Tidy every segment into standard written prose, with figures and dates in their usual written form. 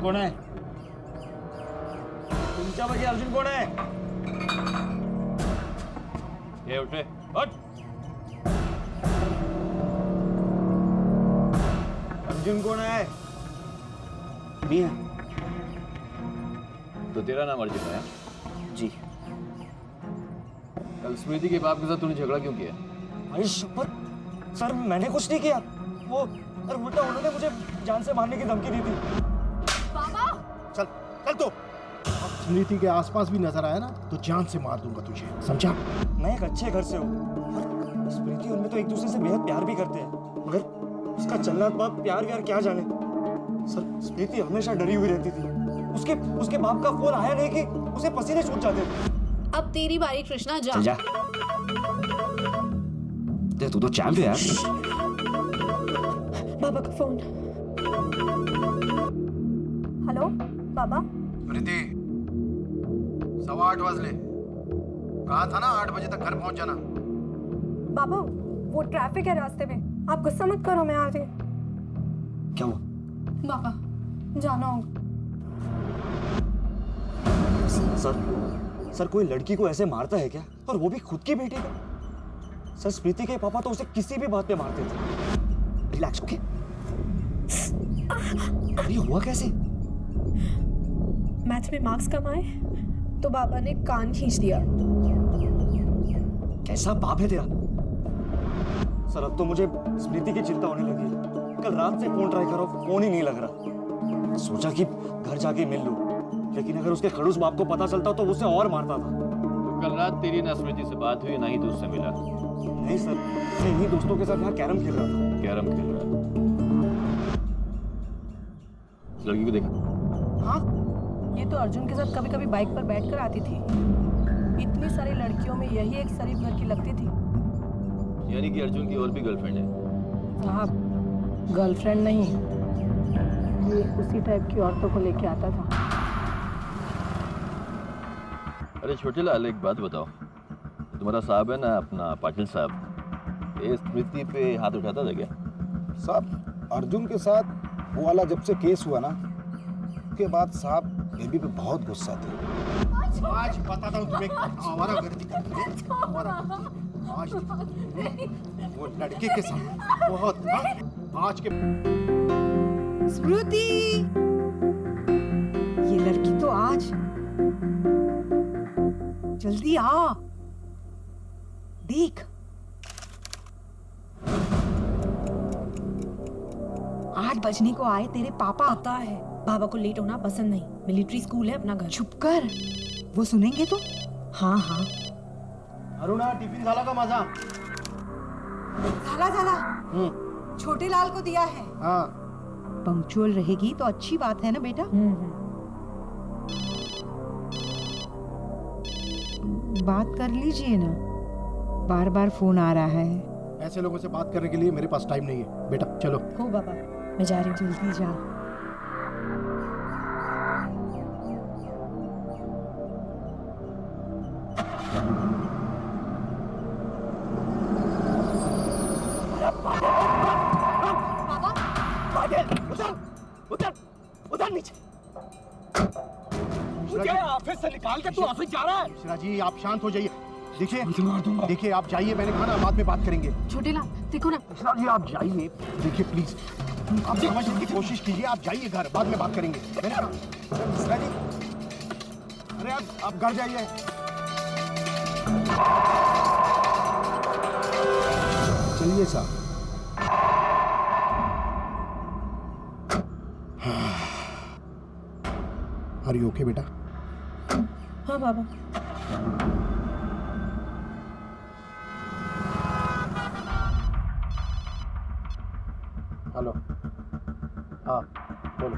कोण आहे? तुमच्यापैकी अर्जुन कोण आहे? ये उठे, उठ। अर्जुन कौन है? नहीं है। तो तेरा नाम अर्जुन है? जी। कल स्मृति के बाप के साथ तूने झगड़ा क्यों किया? भाई शपथ सर मैंने कुछ नहीं किया। वो और उल्टा उन्होंने मुझे जान से मारने की धमकी दी थी। पापा चल चल तो स्मृति के आसपास भी नजर आया ना तो जान से मार दूंगा तुझे, समझा? मैं एक अच्छे घर से हूँ और स्मृति उनमें तो एक दूसरे से बेहद प्यार भी करते हैं, मगर उसका चलना बाप प्यार व्यार क्या जाने। सर स्मृति हमेशा डरी हुई रहती थी। उसके बाप का फोन आया नहीं कि उसे पसीने छूट जाते थे। अब तेरी बारी कृष्णा, जा। चल जा। तू तो चैंप है यार। बाबा का फोन। हेलो बाबा। स्मृति 8:15 बजले, कहा था ना 8 बजे तक घर पहुंच जाना। बाबा वो ट्रैफिक है रास्ते में, आप गुस्सा मत करो, मैं आ रही। क्या हुआ? बाबा जाना होगा। सर कोई लड़की को ऐसे मारता है क्या? और वो भी खुद की बेटी को? सर स्मृति के पापा तो उसे किसी भी बात पे मारते थे। Relax, okay? ये हुआ कैसे? मैथ में मार्क्स कम आए तो बाबा ने कान खींच दिया। कैसा बाप है तेरा? सर अब तो मुझे स्मृति की चिंता होने लगी। कल रात से फोन ट्राई करो, फोन ही नहीं लग रहा। सोचा कि घर जाके मिल लूं, लेकिन अगर उसके खड़ूस बाप को पता चलता तो उसे और मारता था। तो कल रात तेरी ना स्मृति से बात हुई, ना ही तू उससे मिला? नहीं सर, मैं इन्हीं दोस्तों के साथ यहाँ कैरम खेल रहा था। कैरम खेल रहा है? इस लड़की को देखा? हाँ, ये तो अर्जुन के साथ कभी कभी बाइक पर बैठकर आती थी। इतनी सारी लड़कियों में यही एक शरीफ घर की लगती थी। यानी कि अर्जुन की और भी गर्लफ्रेंड है? साहब गर्लफ्रेंड नहीं, ये उसी टाइप की औरतों को लेके आता था। अरे छोटे लाल, एक बात बताओ, तुम्हारा साहब है ना, अपना पाटिल साहब, ये स्मृति पे हाथ उठाता था क्या? साहब अर्जुन के साथ वो वाला जब से केस हुआ ना, उसके बाद साहब बेबी पे बहुत गुस्सा थे। आज बताता हूँ तुम्हें, हमारा गर्दी आज वो लड़के के साथ बहुत आज के। स्मृति, ये लड़की तो आज, जल्दी आ, देख 8 बजने को आए तेरे पापा। पता है बाबा को लेट होना पसंद नहीं, मिलिट्री स्कूल है अपना घर। चुप कर, वो सुनेंगे तो। हाँ हाँ अरुणा टिफिन झाला का माझा? झाला छोटे लाल को दिया है। हाँ पंक्चुअल रहेगी तो अच्छी बात है ना बेटा। बात कर लीजिए ना, बार बार फोन आ रहा है। ऐसे लोगों से बात करने के लिए मेरे पास टाइम नहीं है बेटा, चलो। हो बाबा, मैं जा रही हूँ। जल्दी जा। उधर नीचे। मुझे ऑफिस से निकाल के तू ऑफिस जा रहा है? मिश्रा जी आप शांत हो जाइए। देखिए आप जाइए, मैंने कहा ना बाद में बात करेंगे। छोटे लाल देखो ना। मिश्रा जी आप जाइए, देखिए प्लीज आप समझने की कोशिश कीजिए। आप जाइए घर, बाद में बात करेंगे। मैंने कहा मिश्रा जी, अरे आप घर जाइए। चलिए साहब। आर यू ओके बेटा? हाँ बाबा। हेलो, हाँ बोलो।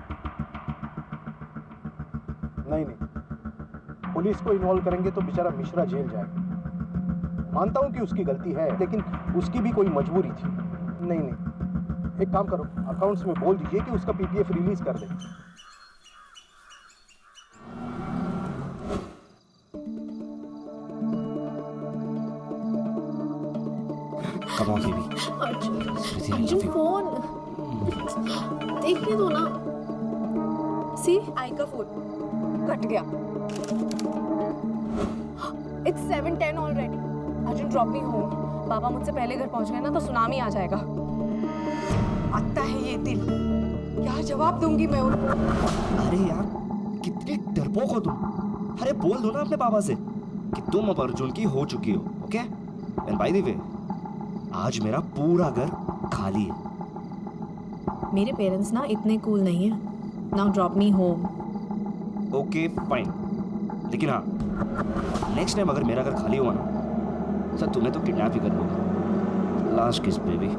नहीं, पुलिस को इन्वॉल्व करेंगे तो बेचारा मिश्रा जेल जाएगा। मानता हूं कि उसकी गलती है, लेकिन उसकी भी कोई मजबूरी थी। नहीं, एक काम करो, अकाउंट्स में बोल दीजिए कि उसका पीपीएफ रिलीज कर दे। Come on, baby. Arjun phone देखने दो ना। सी? आई का फोन कट गया। It's 7:10 already. Arjun drop me home. बाबा मुझसे पहले घर पहुंच गए ना तो सुनामी आ जाएगा। आता है ये दिल, क्या जवाब दूंगी मैं उनको? अरे यार कितनी डरपोक हो तुम। अरे बोल दो ना अपने पापा से कि तुम अब अर्जुन की हो चुकी हो। Okay and by the way आज मेरा पूरा घर खाली है। मेरे पेरेंट्स ना इतने कूल नहीं है। Now drop me home. Okay fine, लेकिन हाँ नेक्स्ट टाइम अगर मेरा घर खाली हुआ ना सर तुम्हें तो किडनैप ही कर लूंगा। लास्ट किस बेबी।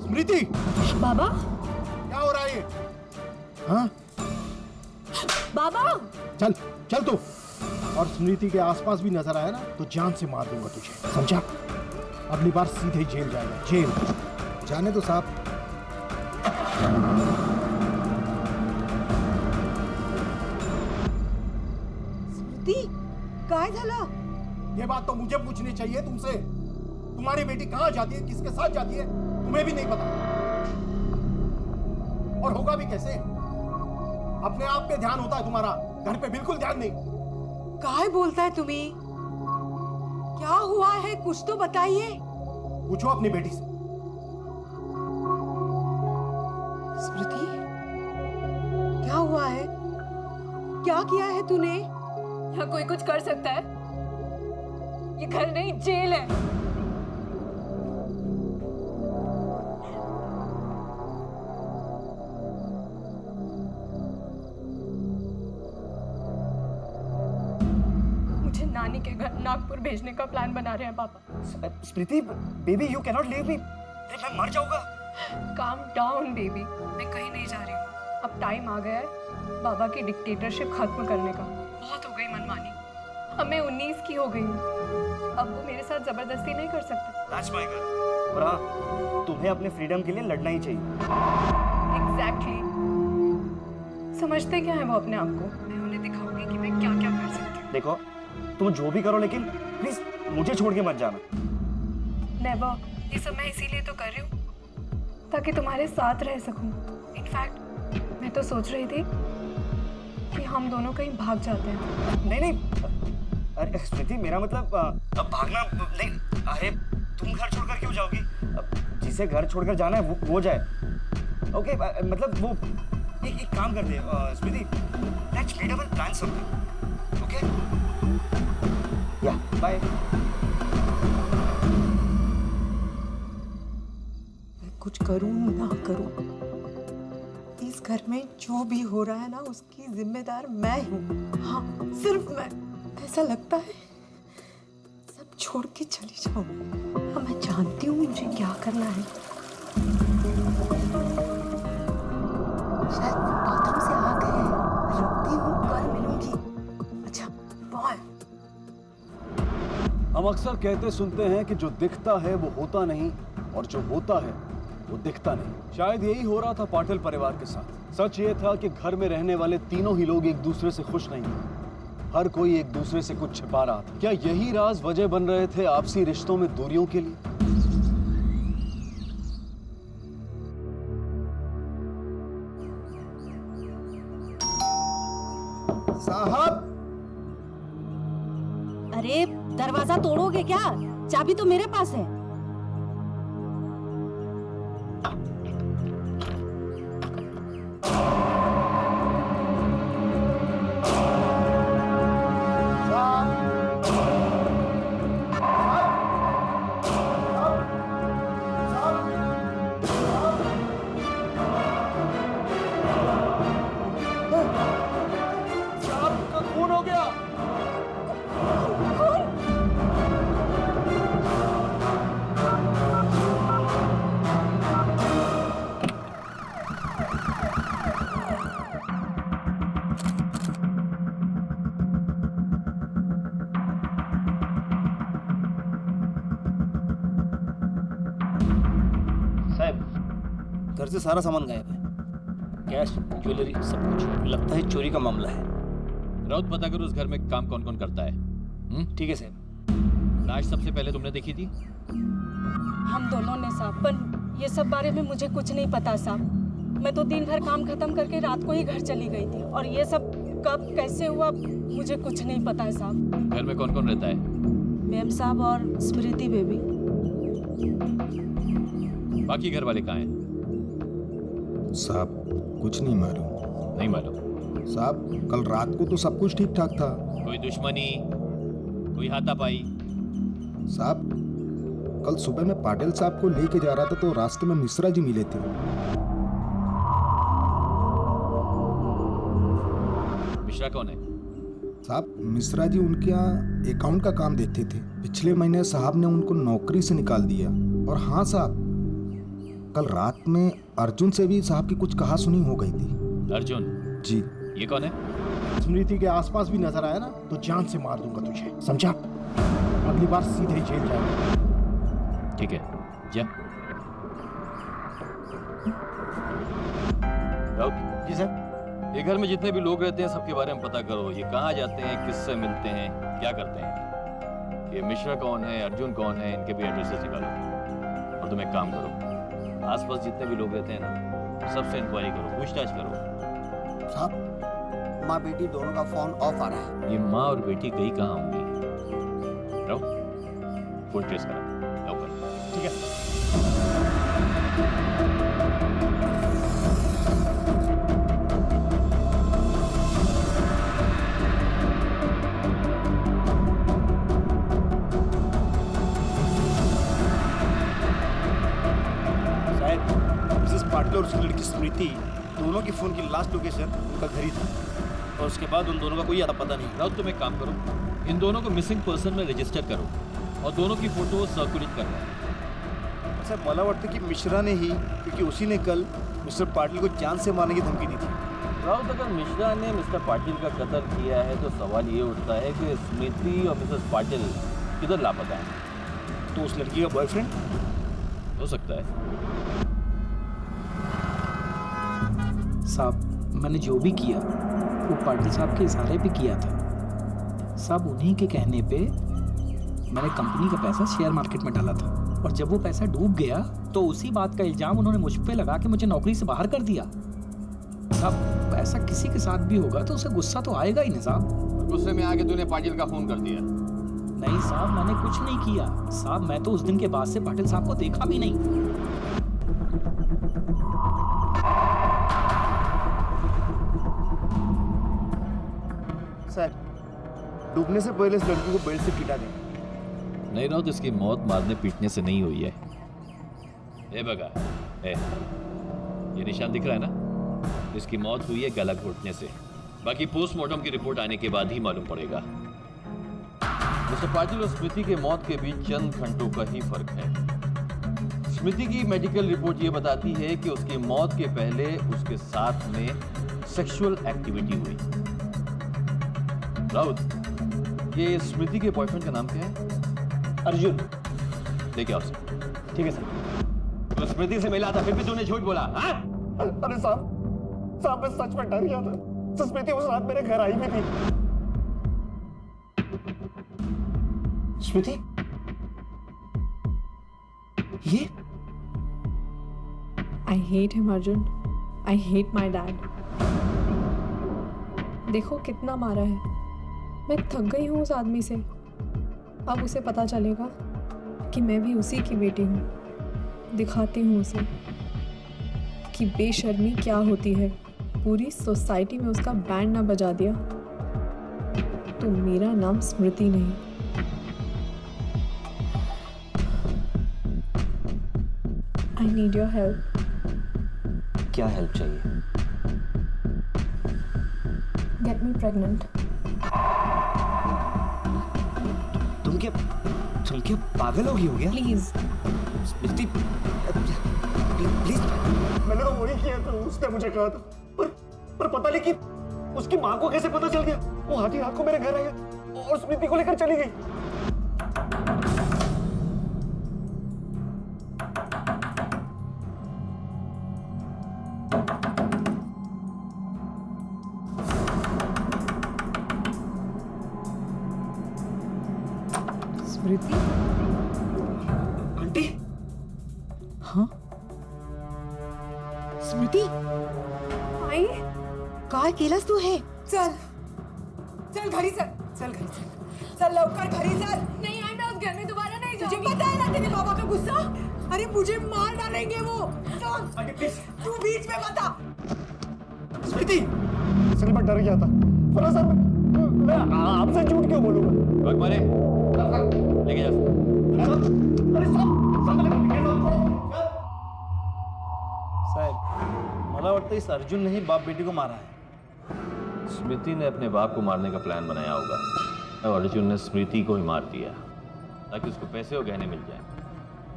स्मृति, बाबा, क्या हो रहा है ये? हाँ, बाबा, चल चल तू। और स्मृति के आसपास भी नजर आया ना तो जान से मार दूंगा तुझे, समझा? अगली बार सीधे जेल जाएगा, जेल। जाने तो साहब। काय झाला? ये बात तो मुझे पूछनी चाहिए तुमसे। तुम्हारी बेटी कहाँ जाती है, किसके साथ जाती है, तुम्हें भी नहीं पता। और होगा भी कैसे? अपने आप पे ध्यान होता है तुम्हारा, घर पे बिल्कुल ध्यान नहीं। काय बोलता है तुम्ही? क्या हुआ है, कुछ तो बताइए। पूछो अपनी बेटी से। स्मृति, क्या हुआ है? क्या किया है तूने? यहाँ कोई कुछ कर सकता है? ये घर नहीं जेल है। मुझे नानी के घर नागपुर भेजने का प्लान बना रहे हैं पापा। Smriti baby you can not leave me. मैं मर जाऊंगा। काम डाउन बेबी, मैं कहीं नहीं जा रही हूँ। अब टाइम आ गया है बाबा की डिक्टेटरशिप खत्म करने का। बहुत हो गई मनमानी। अब मैं 19 की हो गई हूँ। अब वो मेरे साथ जबरदस्ती नहीं कर सकते। That's my girl। और हाँ तुम्हें अपने फ्रीडम के लिए लड़ना ही चाहिए। एग्जैक्टली। समझते क्या है वो अपने आप को? मैं उन्हें दिखाऊंगी कि मैं क्या क्या कर सकती हूँ। देखो तुम जो भी करो लेकिन प्लीज मुझे छोड़ के मत जाना। नेवर। ये सब मैं इसीलिए तो कर रही हूँ ताकि तुम्हारे साथ रह सकूँ। इनफैक्ट मैं तो सोच रही थी कि हम दोनों कहीं भाग जाते हैं। नहीं नहीं अरे स्मृति मेरा मतलब अब भागना नहीं। अरे तुम घर छोड़कर क्यों जाओगी? जिसे घर छोड़कर जाना है वो जाए। ओके मतलब वो एक काम कर दे Smriti, let's meet up and plan something. Okay या बाय। कुछ करूं ना करूं, इस घर में जो भी हो रहा है ना उसकी जिम्मेदार मैं हूँ। हाँ सिर्फ मैं। ऐसा लगता है सब छोड़ के चली जाऊं। हाँ मैं जानती हूँ मुझे क्या करना है। शायद बाथरूम से आ गए। रुकती हूँ, कल मिलूंगी। अच्छा बॉय। हम अक्सर कहते सुनते हैं कि जो दिखता है वो होता नहीं और जो होता है वो दिखता नहीं। शायद यही हो रहा था पाटिल परिवार के साथ। सच ये था कि घर में रहने वाले तीनों ही लोग एक दूसरे से खुश नहीं थे। हर कोई एक दूसरे से कुछ छिपा रहा था। क्या यही राज वजह बन रहे थे आपसी रिश्तों में दूरियों के लिए? साहब, अरे दरवाजा तोड़ोगे क्या? चाबी तो मेरे पास है। घर से सारा सामान गायब है, कैश, ज्वेलरी, सब कुछ। लगता है चोरी का मामला है। राउत पता करो उस घर में काम कौन कौन करता है। ठीक है साहब। लाश सबसे पहले तुमने देखी थी? हम दोनों ने साहब, पर ये सब बारे में मुझे कुछ नहीं पता साहब। मैं तो दिन भर काम खत्म करके रात को ही घर चली गई थी और ये सब कब कैसे हुआ मुझे कुछ नहीं पता है साहब। घर में कौन कौन रहता है? मैम साहब और स्मृति बेबी। बाकी घर वाले कहाँ हैं? साहब कुछ नहीं मालूम। नहीं मालूम। साहब कल रात को तो सब कुछ ठीक ठाक था। कोई दुश्मनी, कोई हाथापाई? साहब कल सुबह मैं पाटिल साहब को लेके जा रहा था तो रास्ते में मिश्रा जी मिले थे। मिश्रा कौन है? साहब मिश्रा जी उनके यहाँ अकाउंट का काम देखते थे। पिछले महीने साहब ने उनको नौकरी से निकाल दिया। और हाँ साहब कल रात में अर्जुन से भी साहब की कुछ कहा सुनी हो गई थी। अर्जुन? जी। ये कौन है? स्मृति के आसपास भी नजर आया ना तो जान से मार दूंगा तुझे, समझा? अगली बार सीधे जेल जाएगा। ठीक है, जा। जी सर। ये घर में जितने भी लोग रहते हैं सबके बारे में पता करो। ये कहाँ जाते हैं, किससे मिलते हैं, क्या करते हैं। ये मिश्रा कौन है, अर्जुन कौन है, इनके भी एड्रेसेस निकालो। और तुम एक काम करो, आसपास जितने भी लोग रहते हैं ना सबसे इंक्वायरी करो, पूछताछ करो। साहब माँ बेटी दोनों का फोन ऑफ आ रहा है। ये माँ और बेटी गई कहाँ होंगी? रहो, फोन ट्रेस करो। ठीक है। पाटिल और उसकी लड़की स्मृति दोनों की फोन की लास्ट लोकेशन उनका घर ही था और उसके बाद उन दोनों का कोई पता नहीं। राउत तुम एक काम करो, इन दोनों को मिसिंग पर्सन में रजिस्टर करो और दोनों की फोटो सर्कुलेट करवाओ। सर मला वाटतं की मिश्रा ने ही, क्योंकि उसी ने कल मिस्टर पाटिल को जान से मारने की धमकी दी थी। राउत अगर मिश्रा ने मिस्टर पाटिल का कत्ल किया है तो सवाल ये उठता है कि स्मृति और मिसेस पाटिल किधर लापता है? तो उस लड़की का बॉयफ्रेंड हो सकता है। साहब मैंने जो भी किया वो पाटिल साहब के इशारे पे किया था। साहब उन्हीं के कहने पे मैंने कंपनी का पैसा शेयर मार्केट में डाला था और जब वो पैसा डूब गया तो उसी बात का इल्जाम उन्होंने मुझ पे लगा के मुझे नौकरी से बाहर कर दिया। साहब ऐसा किसी के साथ भी होगा तो उसे गुस्सा तो आएगा ही ना साहब। गुस्से में आके तूने पाटिल का फोन कर दिया? नहीं साहब मैंने कुछ नहीं किया साहब। मैं तो उस दिन के बाद से पाटिल साहब को देखा भी नहीं। सर डूबने से पहले इस लड़की को बेल्ट से पीटा दें। नहीं राउत, इसकी मौत मारने पीटने से नहीं हुई है। ए बगा, ये निशान दिख रहा है ना? इसकी मौत हुई है गला घोटने से। बाकी पोस्टमार्टम की रिपोर्ट आने के बाद ही मालूम पड़ेगा। मिस्टर पाटिल और स्मृति के मौत के बीच चंद घंटों का ही फर्क है। स्मृति की मेडिकल रिपोर्ट ये बताती है कि उसकी मौत के पहले उसके साथ में सेक्सुअल एक्टिविटी हुई। राउत, ये स्मृति के बॉयफ्रेंड का नाम क्या है? अर्जुन। लेके आओ उसे। ठीक है सर। तो स्मृति से मिला था फिर भी तूने झूठ बोला? हाँ? अरे साहब मैं सच में डर गया था। स्मृति उस रात मेरे घर आई भी थी। स्मृति ये I hate him, Arjun. I hate my dad. देखो कितना मारा है। मैं थक गई हूँ उस आदमी से। अब उसे पता चलेगा कि मैं भी उसी की बेटी हूँ। दिखाती हूँ उसे कि बेशर्मी क्या होती है। पूरी सोसाइटी में उसका बैंड ना बजा दिया तो मेरा नाम स्मृति नहीं। I need your help. क्या हेल्प चाहिए? Get me pregnant. तुम क्या पागल हो गई हो क्या? Please. Smriti please. मैंने तो वही किया था, उसने मुझे कहा था। पर पता नहीं कि उसकी माँ को कैसे पता चल गया। वो हाथी रात को मेरे घर आया और स्मृति को लेकर चली गई। स्मृति? आंटी? हाँ? स्मृति? केलास तू है? चल चल घरी चल, चल घरी चल, चल लवकर घरी चल। नहीं आई, मैं उस घर में दोबारा नहीं जाऊंगी। तुझे पता है ना तेरे बाबा का गुस्सा? अरे मुझे मार डालेंगे वो। तू बीच में बता। स्मृति, असल में डर गया था। फराज साहब, मैं आपसे झूठ क्यों बोलूंगा? भाग मारे, लेके जा। साहेब, मला वाटतं इस अर्जुन ने ही बाप बेटी को मारा है। स्मृति ने अपने बाप को मारने का प्लान बनाया होगा और अर्जुन ने स्मृति को ही मार दिया ताकि उसको पैसे और गहने मिल जाए।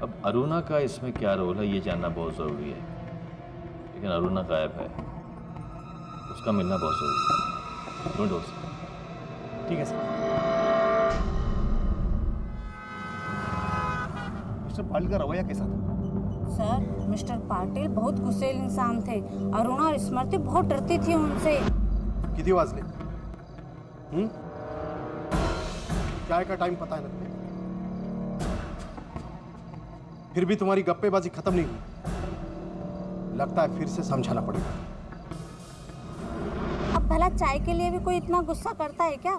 अब अरुणा का इसमें क्या रोल है ये जानना बहुत ज़रूरी है, लेकिन अरुणा गायब है, उसका मिलना बहुत ज़रूरी है। ढूंढो उसे। ठीक है सर। मिस्टर पाटिल का रवैया कैसा था? सर, मिस्टर पाटिल बहुत गुस्सेल इंसान थे। अरुणा और स्मृति बहुत डरती थी उनसे। किती वाजले? चाय का टाइम पता है ना तुम्हें? फिर भी तुम्हारी गप्पेबाजी खत्म नहीं हुई। लगता है फिर से समझाना पड़ेगा। अब भला चाय के लिए भी कोई इतना गुस्सा करता है क्या?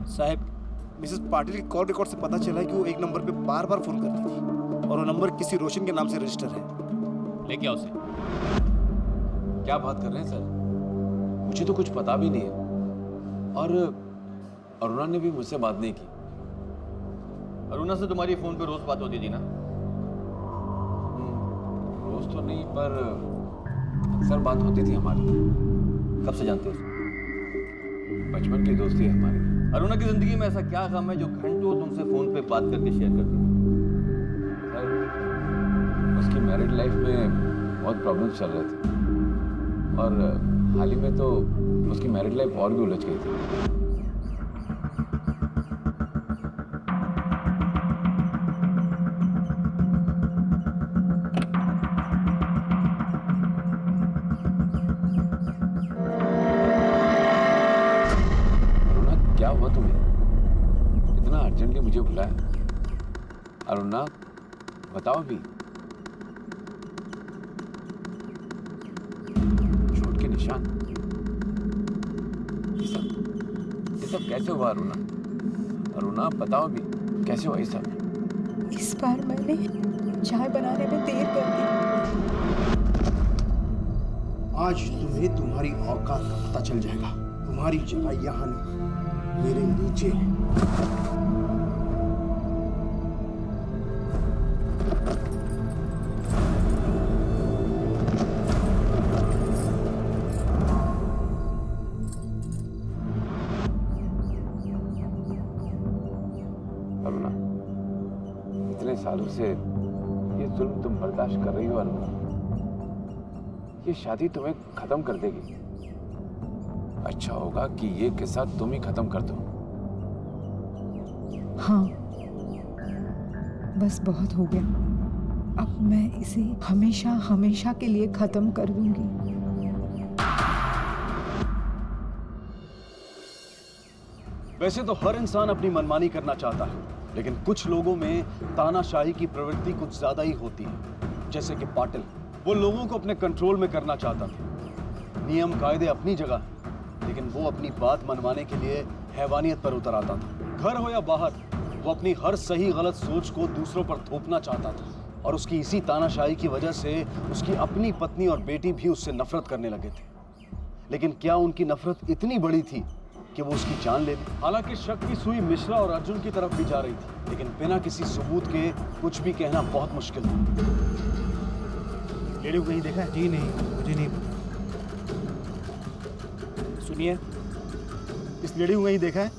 साहब, मिसेस पाटिल की कॉल रिकॉर्ड से पता चला है कि वो एक नंबर पे बार बार फोन करती थी और वो नंबर किसी रोशन के नाम से रजिस्टर है। लेके आओ उसे। क्या बात कर रहे हैं सर? मुझे तो कुछ पता भी नहीं है और अरुणा ने भी मुझसे बात नहीं की। अरुणा से तुम्हारी फोन पे रोज बात होती थी ना? रोज तो नहीं, पर अक्सर बात होती थी हमारी। कब से जानते हो उसे? बचपन की दोस्ती है हमारी। अरुणा की जिंदगी में ऐसा क्या गम है जो घंटों तुमसे फोन पे बात करके शेयर करती थी? सर, उसकी मैरिड लाइफ में बहुत प्रॉब्लम्स चल रहे थे और हाल ही में तो उसकी मैरिड लाइफ और भी उलझ गई थी। अरुणा, क्या हुआ तुम्हें? इतना अर्जेंटली मुझे बुलाया? अरुणा, बताओ भी। चोट के निशान? ये सब कैसे हुआ अरुणा? अरुणा, बताओ भी, कैसे हुआ ये सब? इस बार मैंने चाय बनाने में देर कर दी। आज तुम्हें तुम्हारी औकात का पता चल जाएगा। तुम्हारी जगह यहाँ नहीं, मेरे नीचे है। अरुणा, इतने सालों से ये जुल्म तुम बर्दाश्त कर रही हो अरुणा। ये शादी तुम्हें खत्म कर देगी। अच्छा होगा कि ये किस्सा तुम ही खत्म कर दो। हाँ, बस बहुत हो गया। अब मैं इसे हमेशा हमेशा के लिए खत्म कर दूंगी। वैसे तो हर इंसान अपनी मनमानी करना चाहता है, लेकिन कुछ लोगों में तानाशाही की प्रवृत्ति कुछ ज्यादा ही होती है। जैसे कि पाटिल, वो लोगों को अपने कंट्रोल में करना चाहता था। नियम कायदे अपनी जगह, लेकिन वो अपनी बात मनवाने के लिए हैवानियत पर उतर आता था। घर हो या बाहर, वो अपनी हर सही गलत सोच को दूसरों पर थोपना चाहता था और उसकी इसी तानाशाही की वजह से उसकी अपनी पत्नी और बेटी भी उससे नफरत करने लगे थे। लेकिन क्या उनकी नफरत इतनी बड़ी थी कि वो उसकी जान ले ली? हालांकि शक की सुई मिश्रा और अर्जुन की तरफ भी जा रही थी, लेकिन बिना किसी सबूत के कुछ भी कहना बहुत मुश्किल था। लेडी को कहीं देखा है? जी नहीं, मुझे नहीं पता। सुनिए, इस लेडी को कहीं देखा है?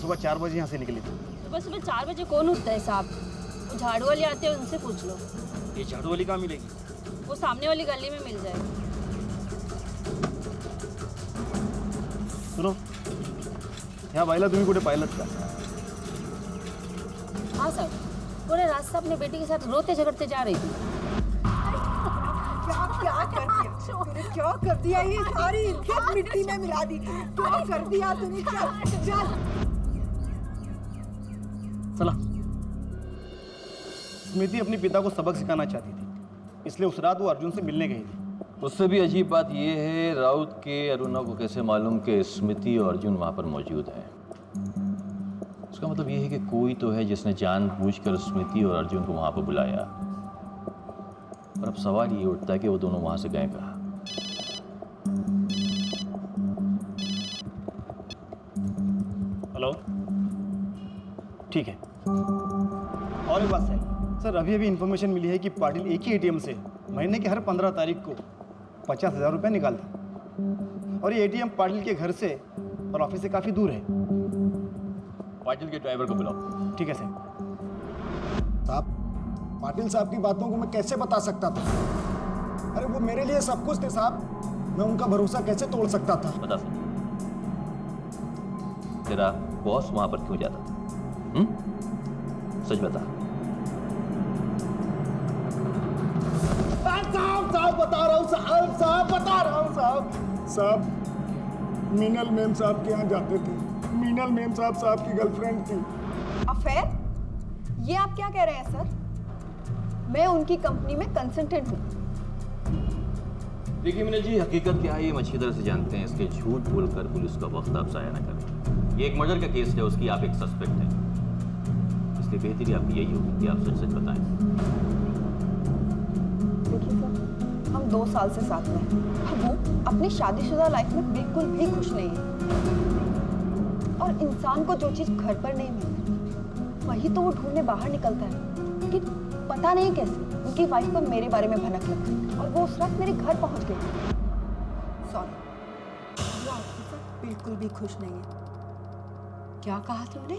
सुबह 4 बजे यहाँ से निकली थी। सुबह सुबह 4 बजे कौन उठता है साहब? वो झाड़ू वाले आते हैं, उनसे पूछ लो। ये झाड़ू वाली कहाँ मिलेगी? वो सामने वाली गली में मिल जाएगी। सुनो, यहाँ बाईला तुम्ही कुठे पाहिलंत का? हाँ सर, पूरे रास्ता अपने बेटी के साथ रोते झगड़ते जा रही थी। क्या कर दिया तूने? क्या कर दिया? ये सारी इज्जत मिट्टी में मिला दी। क्या कर दिया तूने? चल चल। चला। स्मृति अपने पिता को सबक सिखाना चाहती थी, इसलिए उस रात वो अर्जुन से मिलने गई थी। उससे भी अजीब बात यह है राउत के अरुणा को कैसे मालूम कि स्मृति और अर्जुन वहां पर मौजूद है। उसका मतलब यह है कि कोई तो है जिसने जानबूझकर स्मृति और अर्जुन को वहां पर बुलाया। और अब सवाल ये उठता है कि वो दोनों वहां से गए कहाँ। हेलो, ठीक है। और एक बात सर, अभी इंफॉर्मेशन मिली है कि पाटिल एक ही एटीएम से महीने के हर 15 तारीख को 50,000 रुपये निकालता। और ये एटीएम पाटिल के घर से और ऑफिस से काफी दूर है। पाटिल के ड्राइवर को बुलाओ। ठीक है सर। साहब, पाटिल साहब की बातों को मैं कैसे बता सकता था? अरे वो मेरे लिए सब कुछ थे साहब, मैं उनका भरोसा कैसे तोड़ सकता था? बता सकता तेरा बॉस वहां पर क्यों जाता था? सच बता। साहब बता रहा हूँ साहब बता रहा हूँ साहब, मीनल मेम साहब के यहाँ जाते थे। मीनल मेम साहब की गर्लफ्रेंड थी। अफेयर? ये आप क्या कह रहे हैं सर? मैं उनकी कंपनी में कंसल्टेंट हूँ। देखिए मीनल जी, हकीकत क्या है ये हम अच्छी तरह से जानते हैं। इसके झूठ बोलकर पुलिस का वक्त आप ज़ाया न करें। ये एक मर्डर का केस है, उसकी आप एक सस्पेक्ट हैं, इसलिए बेहतरी आपकी यही होगी कि आप सच सच बताएं। देखिए सर, हम 2 साल से साथ में हैं और वो अपनी शादीशुदा लाइफ में बिल्कुल भी खुश नहीं है। और इंसान को जो चीज़ घर पर नहीं मिलती वही तो वो ढूंढने बाहर निकलता है। लेकिन पता नहीं कैसे उनकी वाइफ को मेरे बारे में भनक लग गई और वो उस रात मेरे घर पहुंच गई। सॉरी, वो आपके साथ बिल्कुल भी खुश नहीं है। क्या कहा तुमने?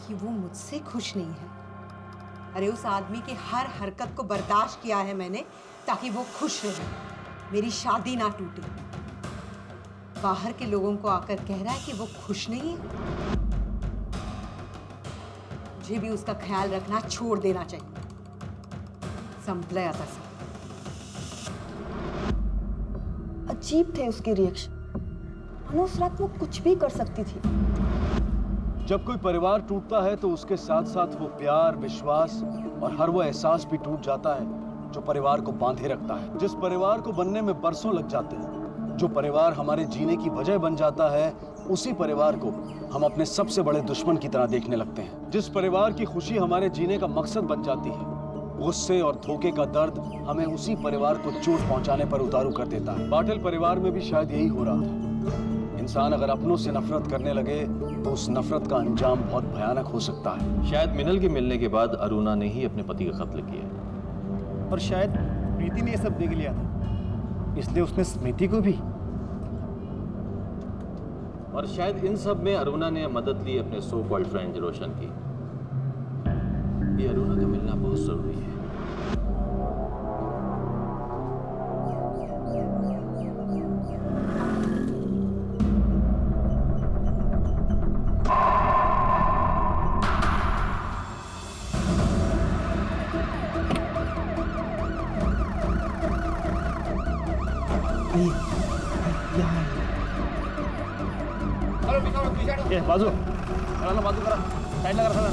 कि वो मुझसे खुश नहीं है? अरे उस आदमी की हर हरकत को बर्दाश्त किया है मैंने ताकि वो खुश रहे, मेरी शादी ना टूटे। बाहर के लोगों को आकर कह रहा है कि वो खुश नहीं है। मुझे भी उसका ख्याल रखना छोड़ देना चाहिए। संभला था सब। अजीब थे उसके रिएक्शन, मानो उस रात वो कुछ भी कर सकती थी। जब कोई परिवार टूटता है तो उसके साथ साथ वो प्यार, विश्वास और हर वो एहसास भी टूट जाता है जो परिवार को बांधे रखता है। जिस परिवार को बनने में बरसों लग जाते हैं, जो परिवार हमारे जीने की वजह बन जाता है, उसी परिवार को हम अपने सबसे बड़े दुश्मन की तरह देखने लगते हैं। जिस परिवार की खुशी हमारे जीने का मकसद बन जाती है, गुस्से और धोखे का दर्द हमें उसी परिवार को चोट पहुंचाने पर उतारू कर देता है। पाटिल परिवार में भी शायद यही हो रहा था। इंसान अगर अपनों से नफरत करने लगे तो उस नफरत का अंजाम बहुत भयानक हो सकता है। शायद मिनल के मिलने के बाद अरुणा ने ही अपने पति का कत्ल किया और शायद प्रीति ने ये सब देख लिया था, इसलिए उसने स्मृति को भी। और शायद इन सब में अरुणा ने मदद ली अपने सो कॉल्ड फ्रेंड रोशन की। ये अरुणा का मिलना बहुत जरूरी है। ये बाजू करा, बाजू करा, साइड लगा रहा।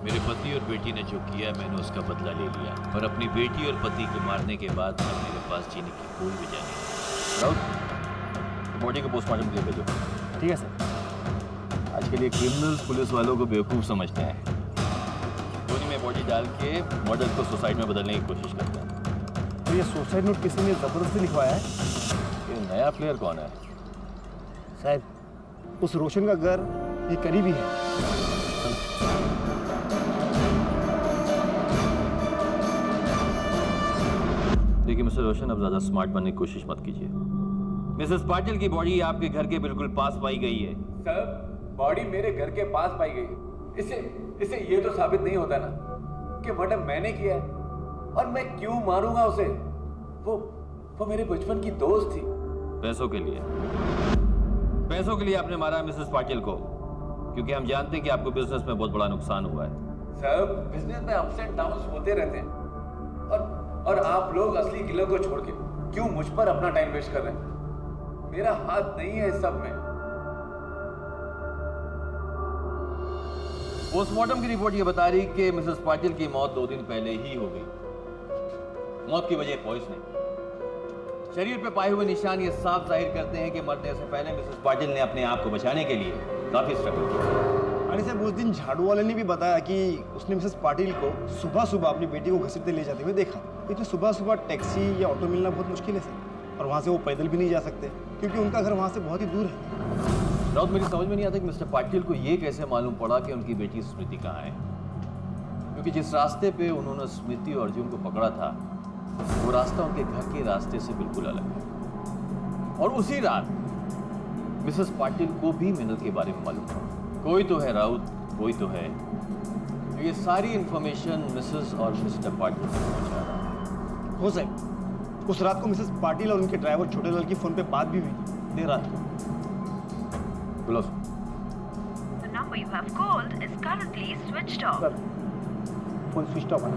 मेरे पति और बेटी ने जो किया मैंने उसका बदला ले लिया और अपनी बेटी और पति को मारने के बाद अब मेरे पास जीने की कोई वजह नहीं। राउत, बॉडी को पोस्टमार्टम के लिए भेजो। ठीक है सर। आज के लिए क्रिमिनल्स पुलिस वालों को बेवकूफ़ समझते हैं। धोनी में बॉडी डाल के मर्डर को सुसाइड में बदलने की कोशिश करते हैं। तो ये सुसाइड नोट किसी ने जबरदस्ती लिखवाया है? ये नया प्लेयर कौन है? शायद उस रोशन का घर ये करीबी है। देखिए मिस्टर रोशन, अब ज्यादा स्मार्ट बनने की कोशिश मत कीजिए। मिसेस पाटिल की बॉडी आपके घर के बिल्कुल पास पाई गई है। सर, बॉडी मेरे घर के पास पाई गई है। इससे ये तो साबित नहीं होता ना कि मर्डर मैंने किया है। और मैं क्यों मारूंगा उसे? वो मेरे बचपन की दोस्त थी। पैसों के लिए, पैसों के लिए आपने मारा मिसेस पाटिल को, क्योंकि हम जानते हैं कि आपको बिजनेस में बहुत बड़ा नुकसान हुआ है। सर, बिजनेस में अप्स एंड डाउन्स होते रहते हैं, और आप लोग असली किलर को छोड़ के क्यों मुझ पर अपना टाइम वेस्ट कर रहे हैं? मेरा हाथ नहीं है इस सब में। पोस्टमार्टम की रिपोर्ट ये बता रही कि मिसेस पाटिल की मौत 2 दिन पहले ही हो गई। मौत की वजह पॉइजनिंग। शरीर पे पाए हुए निशान ये साफ जाहिर करते हैं कि मरने से पहले मिसेस पाटिल ने अपने आप को बचाने के लिए काफी स्ट्रगल किया। अरे साहब, उस दिन झाड़ू वाले ने भी बताया कि उसने मिसेस पाटिल को सुबह सुबह अपनी बेटी को घसीटते ले जाते हुए देखा। इतनी सुबह सुबह टैक्सी या ऑटो मिलना बहुत मुश्किल है सर, और वहाँ से वो पैदल भी नहीं जा सकते क्योंकि उनका घर वहाँ से बहुत ही दूर है। राउत, मेरी समझ में नहीं आता कि मिस्टर पाटिल को ये कैसे मालूम पड़ा कि उनकी बेटी स्मृति कहाँ है, क्योंकि जिस रास्ते पे उन्होंने स्मृति और अर्जुन को पकड़ा था वो रास्ता उनके घर के रास्ते से बिल्कुल अलग है। और उसी रात मिसेस पाटिल को भी मिनल के बारे में मालूम था। कोई तो है राउत, कोई तो है। ये सारी इंफॉर्मेशन मिसेस और मिस्टर पाटिल तक पहुंचा रहा है। हो सकता उस रात को मिसेस पाटिल और उनके ड्राइवर छोटेलाल की फोन पे बात भी हुई थी देर रात को। बोलो। The number you have called is currently switched off. Sir, phone switch off है।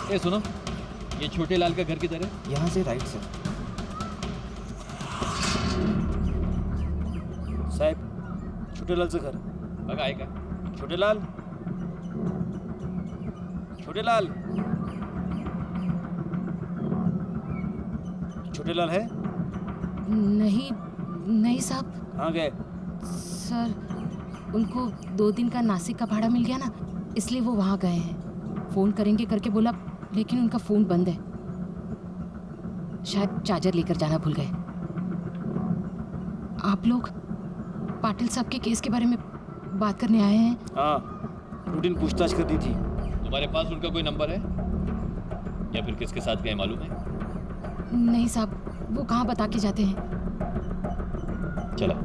ए सुनो, ये छोटे लाल का घर किधर है? यहाँ से राइट से। साहब, छोटेलाल से घर भगा आएगा। छोटेलाल, छोटेलाल, छोटेलाल है? नहीं नहीं साहब। कहाँ गए? सर, उनको 2 दिन का नासिक का भाड़ा मिल गया ना, इसलिए वो वहाँ गए हैं। फ़ोन करेंगे करके बोला, लेकिन उनका फ़ोन बंद है। शायद चार्जर लेकर जाना भूल गए। आप लोग पाटिल साहब के केस के बारे में बात करने आए हैं? हाँ, रूटीन पूछताछ कर दी थी। तुम्हारे पास उनका कोई नंबर है या फिर किसके साथ गए मालूम है? नहीं साहब, वो कहाँ बता के जाते हैं। चला।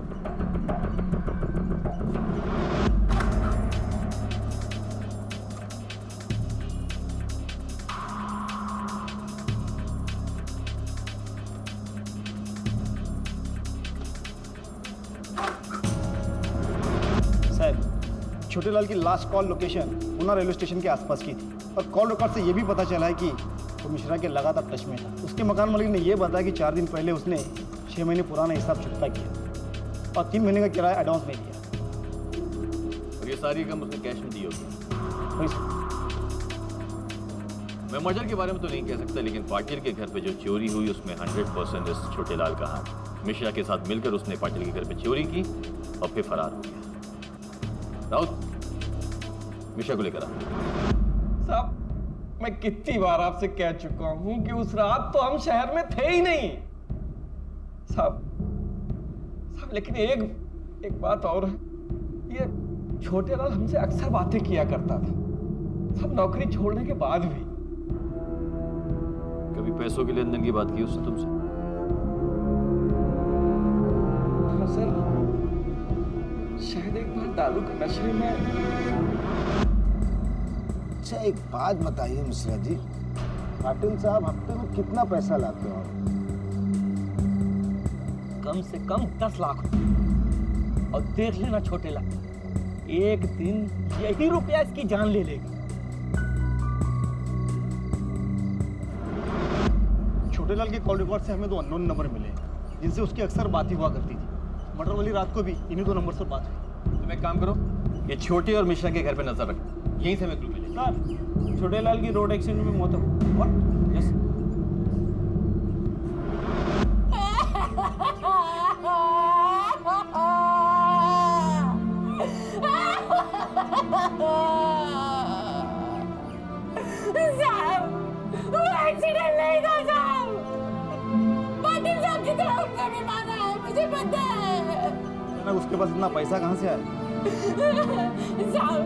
छोटेलाल की last call location Poona railway station के आसपास की थी, और कॉल रिकॉर्ड से ये भी पता चला है कि वो मिश्रा के लगातार टच में था। उसके मकान मालिक ने यह बताया कि 4 दिन पहले उसने 6 महीने पुराना हिसाब चुकता किया और 3 महीने का किराया एडवांस में दिया। और ये सारी रकम उसने कैश में दी होगी। वही सर। मैं मर्डर के बारे में तो नहीं कह सकता, लेकिन पाटिल के घर पे जो चोरी हुई उसमें 100% इस छोटेलाल का हाथ। मिश्रा के साथ मिलकर उसने पाटिल के घर पे चोरी की और फिर फरार हो गया। राउत, मिश्रा को लेकर आ। साहब, मैं कितनी बार आपसे कह चुका हूं कि उस रात तो हम शहर में थे ही नहीं। साहब, लेकिन एक बात और है, ये छोटेलाल हमसे अक्सर बातें किया करता था, सब नौकरी छोड़ने के बाद भी। कभी पैसों के लेन देन की बात की उसने तुमसे? हाँ सर, शायद एक बार दारू के नशे में। अच्छा, एक बात बताइए मिश्रा जी, पाटिल साहब हफ्ते में कितना पैसा लाते हो? कम से कम 10 लाख। और देख लेना छोटेलाल, एक दिन यही रुपया इसकी जान ले लेगा। छोटेलाल के कॉल रिकॉर्ड से हमें 2 अननोन नंबर मिले जिनसे उसकी अक्सर बात ही हुआ करती थी। मर्डर वाली रात को भी इन्हीं 2 नंबर से बात हुई। तुम एक काम करो, ये छोटे और मिश्रा के घर पे नजर रख, यहीं से हमें क्लू मिले। सर, छोटेलाल की रोड एक्सीडेंट में मौत हो। यस। एक्सीडेंट नहीं था साहब, पाटिल साहब की तरह उनका भी मारा है, मुझे पता है। उसके पास इतना पैसा कहाँ से आया? साहब,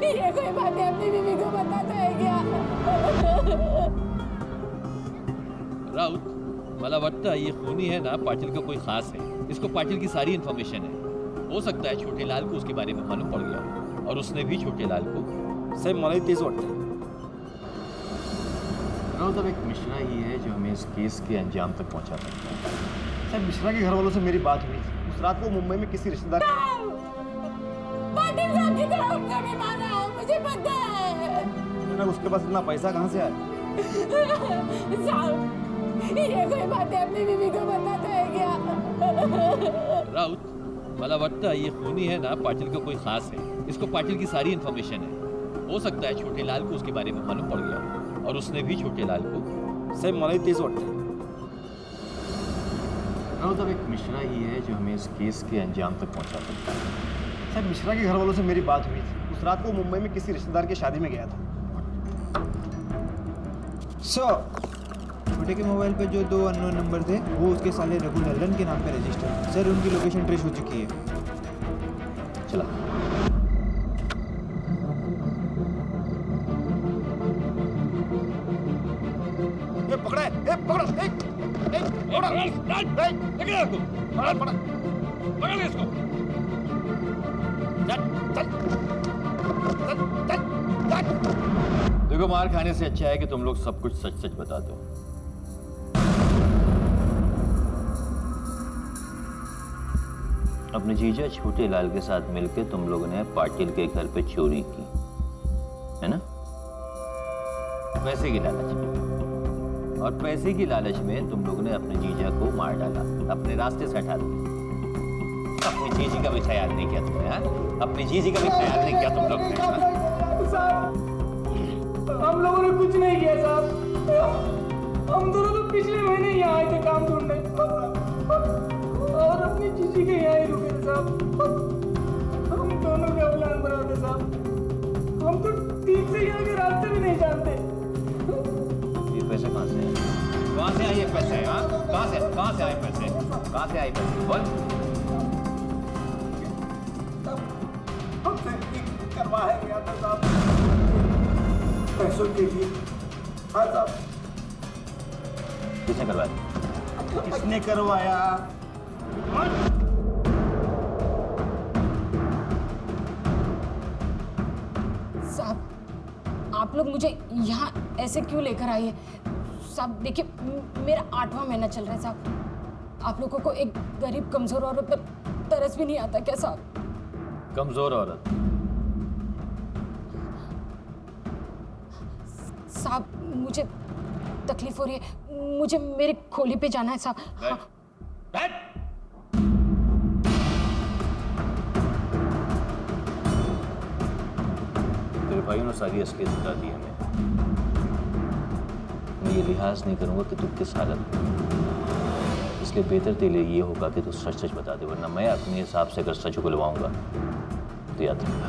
ये कोई बातें अपनी बीवी को बताता है क्या? राउत, मला वाटतं ये खूनी है ना पाटिल का कोई खास है। इसको पाटिल की सारी इन्फॉर्मेशन है। हो सकता है छोटे लाल को उसके बारे में मालूम पड़ गया हो और उसने भी छोटे लाल को। साहेब मलाही तेच वाटतंय। राउत अब एक मिश्रा ही है जो हमें इस केस के अंजाम तक पहुंचा सकता है। साहब मिश्रा के घर वालों से मेरी बात हुई थी। उस रात को मुंबई में किसी रिश्तेदार पाटिल साहब की तरह उनका भी मारा है, मुझे पता है। उसके पास इतना पैसा कहाँ से आया? साहब ये कोई बातें अपनी बीवी को बताते हैं क्या? राउत मला वाटतं ये खूनी है ना पाटिल का कोई खास है। इसको पाटिल की सारी इन्फॉर्मेशन है। हो सकता है छोटे लाल को उसके बारे में मालूम पड़ गया हो और उसने भी छोटे लाल को। साहेब मलाही तेच वाटतंय। राउत अब एक मिश्रा ही है जो हमें इस केस के अंजाम तक पहुंचा सकता है। साहब मिश्रा के घर वालों से मेरी बात हुई थी। उस रात को मुंबई में किसी रिश्तेदार की शादी में गया था। छोटे के मोबाइल पे जो 2 अननोन नंबर थे वो उसके साले रघु लल्लन के नाम पे रजिस्टर। सर उनकी लोकेशन ट्रेस हो चुकी है। चला ये पकड़ा है, ये पकड़ो, पकड़ो, पकड़ इसको। देखो मार खाने से अच्छा है कि तुम लोग सब कुछ सच सच बता दो। अपने जीजा छोटे लाल के साथ मिलकर तुम लोगों ने पाटिल के घर पे चोरी की है ना? पैसे की लालच में, और पैसे की लालच में तुम लोगों ने अपने जीजा को मार डाला, अपने रास्ते से हटा दिया। अपनी जीजी का भी ख्याल नहीं किया तुमने, हाँ? अपनी जीजी का भी ख्याल नहीं किया तुम लोग ने, हाँ? हम लोगों ने कुछ नहीं किया साहब। हम दोनों तो पिछले महीने यहाँ आए थे काम ढूंढने और अपनी जीजी के यहाँ ही रुके थे साहब। हम दोनों का प्लान बना थे साहब। हम तो ठीक से यहाँ के रास्ते भी नहीं जानते। ये पैसे कहाँ से आए? कहाँ से आए ये पैसे? हाँ, कहाँ से आए पैसे? कहाँ से आए पैसे? बोल। हमसे करवाया गया था साहब पैसों के लिए। हाँ साहब। किसने करवाया? किसने करवाया? साहब आप लोग मुझे यहाँ ऐसे क्यों लेकर आए हैं? साहब देखिए मेरा 8वां महीना चल रहा है साहब। आप लोगों को एक गरीब कमजोर औरत पर तरस भी नहीं आता क्या साहब? कमजोर औरत? साहब मुझे तकलीफ हो रही है, मुझे मेरे खोली पे जाना है साहब। हाँ। तेरे भाइयों ने सारी असलियत बता दी हमें। मैं ये लिहाज नहीं करूंगा कि तू किस हालत में, इसलिए बेहतर तेरे लिए ये होगा कि तू सच सच बता दे, वरना मैं अपने हिसाब से अगर सच उगलवाऊंगा तो याद रखना।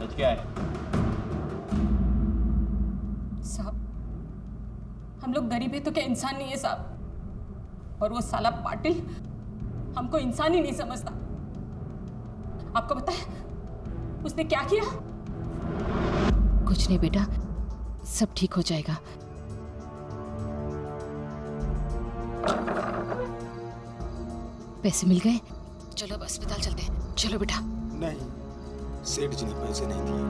सच क्या है? साहब हम लोग गरीब है तो क्या इंसान नहीं है साहब? और वो साला पाटिल हमको इंसान ही नहीं समझता। आपको पता है उसने क्या किया? कुछ नहीं बेटा, सब ठीक हो जाएगा। पैसे मिल गए? चलो अब अस्पताल चलते हैं। चलो बेटा। नहीं, सेठ जी ने पैसे नहीं दिए।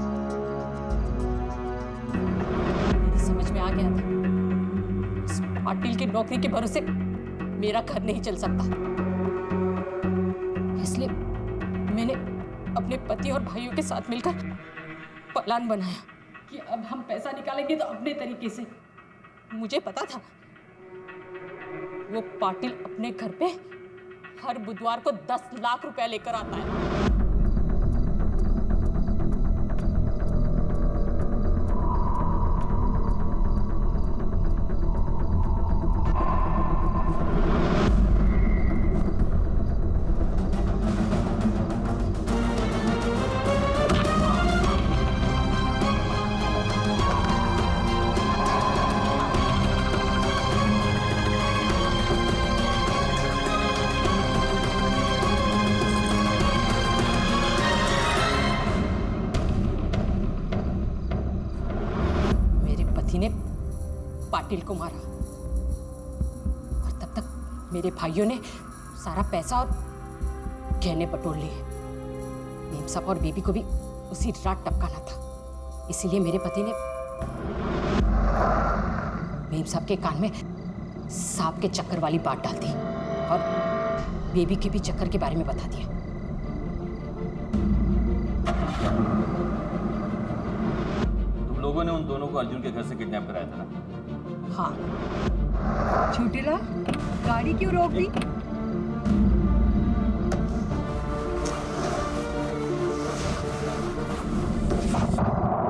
समझ में आ गया था इस पाटिल की नौकरी के भरोसे मेरा घर नहीं चल सकता, इसलिए मैंने अपने पति और भाइयों के साथ मिलकर प्लान बनाया कि अब हम पैसा निकालेंगे तो अपने तरीके से। मुझे पता था वो पाटिल अपने घर पे हर बुधवार को 10 लाख रुपया लेकर आता है। पाटिल को मारा और तब तक मेरे भाइयों ने सारा पैसा और गहने बटोर लिए। मेम साहब और बेबी को भी उसी रात टपकाना था, इसीलिए मेरे पति ने मेम साहब के कान में सांप के चक्कर वाली बात डाल दी और बेबी के भी चक्कर के बारे में बता दिया। तुम लोगों ने उन दोनों को अर्जुन के घर से किडनैप कराया था ना? हाँ। छोटेला, गाड़ी क्यों रोक दी?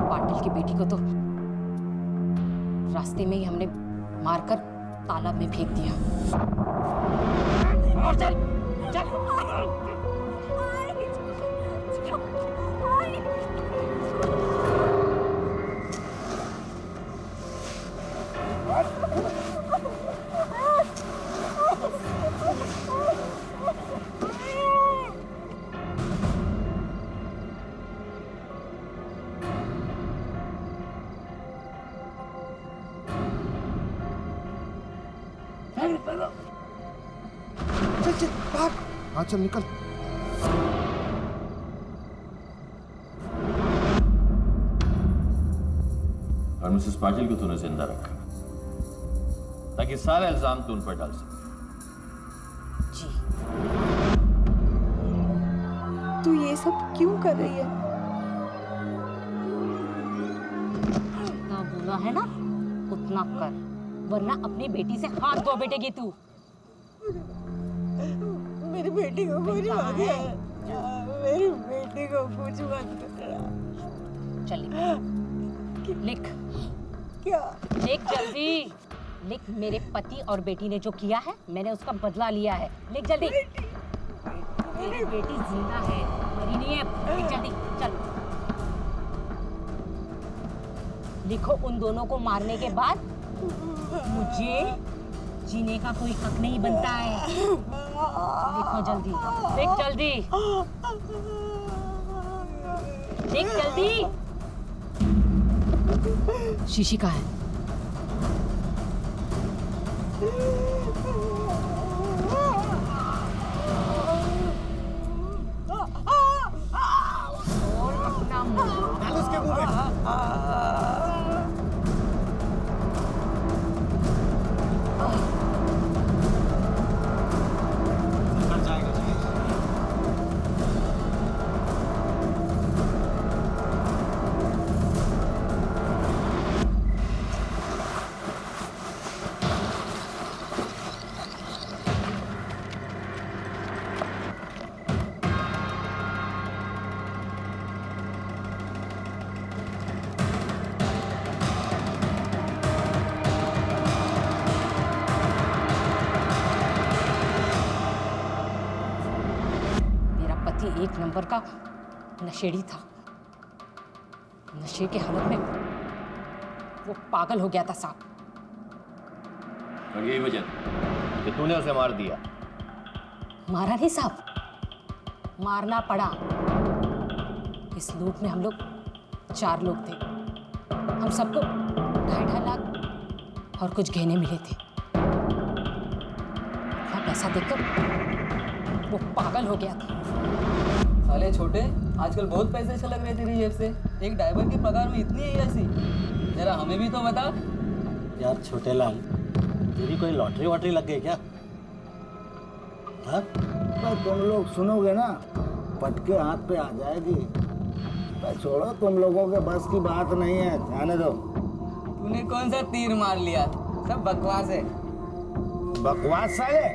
पाटिल की बेटी को तो रास्ते में ही हमने मारकर तालाब में फेंक दिया। चल, चल। चल चल भाग। हाँ चल निकल। और मिसेस पाटिल को तूने जिंदा रखा ताकि सारा इल्जाम तू उन पर डाल सके। तू ये सब क्यों कर रही है? जितना बोला है ना उतना कर, वरना अपनी बेटी से हाथ धो बैठेगी तू। मेरी बेटी को कुछ मत कर, मेरी बेटी को कुछ मत कर। चल लिख। क्या? लिख जल्दी लिख। मेरे पति और बेटी ने जो किया है मैंने उसका बदला लिया है। लिख जल्दी। मेरी बेटी जिंदा है, मरी नहीं है। लिख जल्दी चल। लिखो उन दोनों को मारने के बाद मुझे जीने का कोई हक नहीं बनता है। लिखो जल्दी, लिख जल्दी, लिख जल्दी। शीशी कहाँ है? और अपना मुंह उसके मुंह में। एक नंबर का नशेड़ी था। नशे के हालत में वो पागल हो गया था साहब। और यही वजह कि तूने उसे मार दिया। मारा नहीं साहब, मारना पड़ा। इस लूट में हम लोग 4 लोग थे। हम सबको 2.5 लाख और कुछ गहने मिले थे। इतना पैसा देखकर वो पागल हो गया था। साले छोटे, आजकल बहुत पैसे छलक रहे तेरी जेब से। एक ड्राइवर की पगार में इतनी है ऐसी? जरा हमें भी तो बता। यार छोटे लाल, तेरी कोई लॉटरी वॉटरी लग गई क्या? हाँ? तुम लोग सुनोगे ना पटके हाथ पे आ जाएगी। छोड़ो, तुम लोगों के बस की बात नहीं है, जाने दो। तूने कौन सा तीर मार लिया? सब बकवास है। बकवास साले?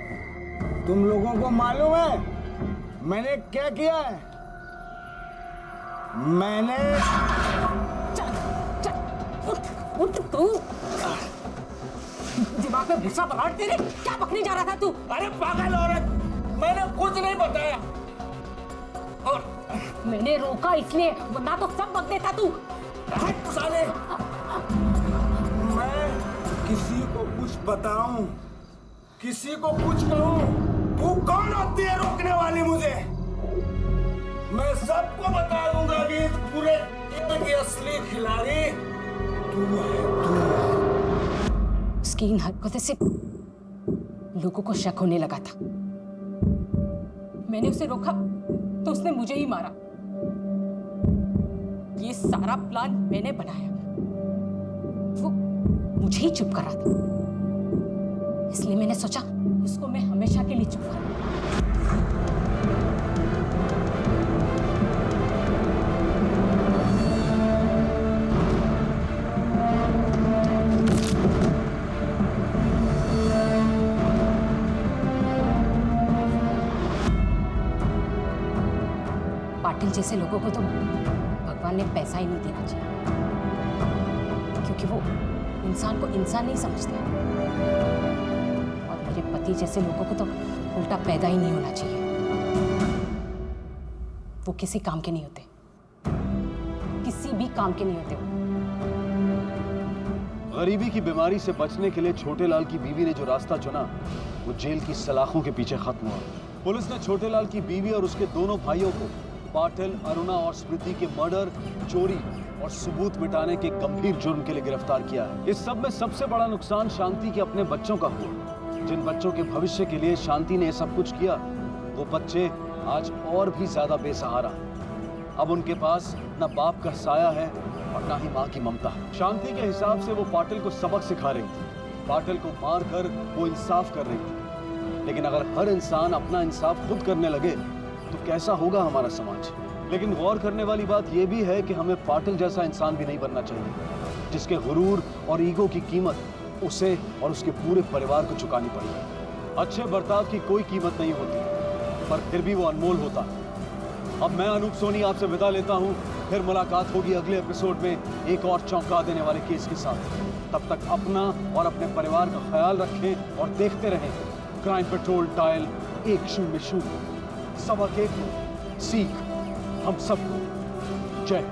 तुम लोगों को मालूम है मैंने क्या किया है? मैंने उठ तू। दिमाग में भूसा पलाट तेरे। क्या बकने जा रहा था तू? अरे पागल औरत, मैंने कुछ नहीं बताया। और मैंने रोका इसलिए, वरना तो सब बक देता तू। हट साले। मैं किसी को कुछ बताऊं, किसी को कुछ कहूं, तू कौन होती है रोकने वाली मुझे? मैं सबको बता दूंगा कि इस पूरे खेल की असली खिलाड़ी तू है, तू। उसकी इन हरकतों से लोगों को शक होने लगा था। मैंने उसे रोका तो उसने मुझे ही मारा। ये सारा प्लान मैंने बनाया, वो मुझे ही चुप करा था, इसलिए मैंने सोचा उसको मैं हमेशा के लिए चुप करूं। पाटिल जैसे लोगों को तो भगवान ने पैसा ही नहीं देना चाहिए, क्योंकि वो इंसान को इंसान नहीं समझते। और मेरे पति जैसे लोगों को तो उल्टा पैदा ही नहीं होना चाहिए। वो किसी काम के नहीं होते, किसी भी काम के नहीं होते वो। गरीबी की बीमारी से बचने के लिए छोटे लाल की बीवी ने जो रास्ता चुना वो जेल की सलाखों के पीछे खत्म हुआ। पुलिस ने छोटे लाल की बीवी और उसके दोनों भाइयों को पाटिल, अरुणा और स्मृति के मर्डर, चोरी और सबूत मिटाने के गंभीर जुर्म के लिए गिरफ्तार किया है। इस सब में सबसे बड़ा नुकसान शांति के अपने बच्चों का हुआ। जिन बच्चों के भविष्य के लिए शांति ने सब कुछ किया, वो बच्चे आज और भी ज्यादा बेसहारा। अब उनके पास न बाप का साया है और न ही माँ की ममता। शांति के हिसाब से वो पाटिल को सबक सिखा रही थी। पाटिल को मार कर वो इंसाफ कर रही थी। लेकिन अगर हर इंसान अपना इंसाफ खुद करने लगे तो कैसा होगा हमारा समाज। लेकिन गौर करने वाली बात यह भी है कि हमें पाटिल जैसा इंसान भी नहीं बनना चाहिए, जिसके गुरूर और ईगो की कीमत उसे और उसके पूरे परिवार को चुकानी पड़ेगी। अच्छे बर्ताव की कोई कीमत नहीं होती, पर फिर भी वो अनमोल होता है। अब मैं अनूप सोनी आपसे विदा लेता हूँ। फिर मुलाकात होगी अगले एपिसोड में एक और चौंका देने वाले केस के साथ। तब तक अपना और अपने परिवार का ख्याल रखें और देखते रहें क्राइम पेट्रोल डायल 100। सबक एक सीख हम सबको। जय।